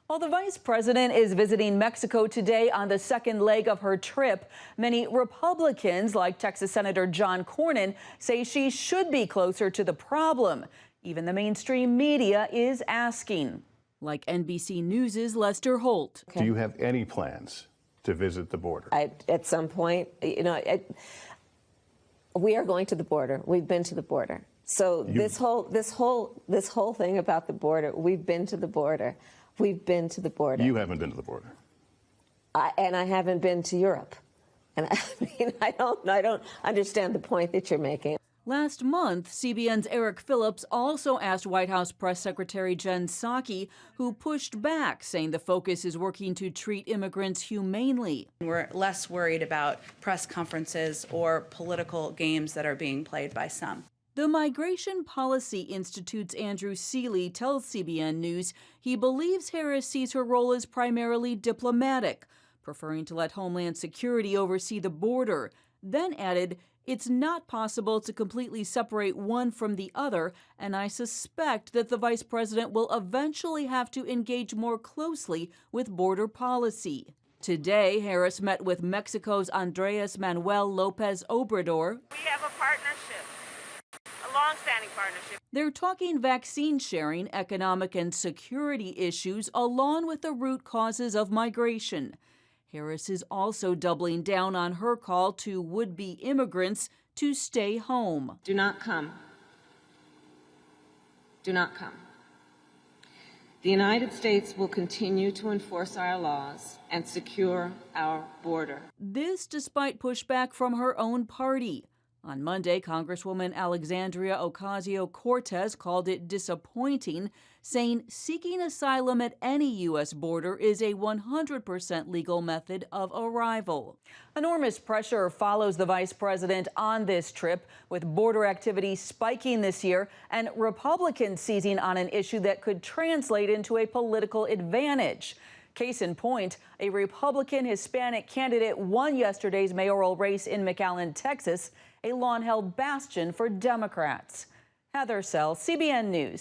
While the vice president is visiting Mexico today on the second leg of her trip, many Republicans, like Texas Senator John Cornyn, say she should be closer to the problem. Even the mainstream media is asking. Like NBC News' Lester Holt. Do you have any plans to visit the border? At some point, we are going to the border. We've been to the border. So this whole thing about the border, we've been to the border. We've been to the border. You haven't been to the border. And I haven't been to Europe. And I don't understand the point that you're making. Last month, CBN's Eric Phillips also asked White House Press Secretary Jen Psaki, who pushed back, saying the focus is working to treat immigrants humanely. We're less worried about press conferences or political games that are being played by some. The Migration Policy Institute's Andrew Seeley tells CBN News he believes Harris sees her role as primarily diplomatic, preferring to let Homeland Security oversee the border, then added, "It's not possible to completely separate one from the other, and I suspect that the vice president will eventually have to engage more closely with border policy." Today, Harris met with Mexico's Manuel Lopez Obrador. We have a partnership, a long-standing partnership. They're talking vaccine sharing, economic and security issues, along with the root causes of migration. Harris is also doubling down on her call to would-be immigrants to stay home. Do not come. Do not come. The United States will continue to enforce our laws and secure our border. This despite pushback from her own party. On Monday, Congresswoman Alexandria Ocasio-Cortez called it disappointing, saying seeking asylum at any U.S. border is a 100% legal method of arrival. Enormous pressure follows the vice president on this trip, with border activity spiking this year and Republicans seizing on an issue that could translate into a political advantage. Case in point, a Republican Hispanic candidate won yesterday's mayoral race in McAllen, Texas, a long-held bastion for Democrats. Heather Sell, CBN News.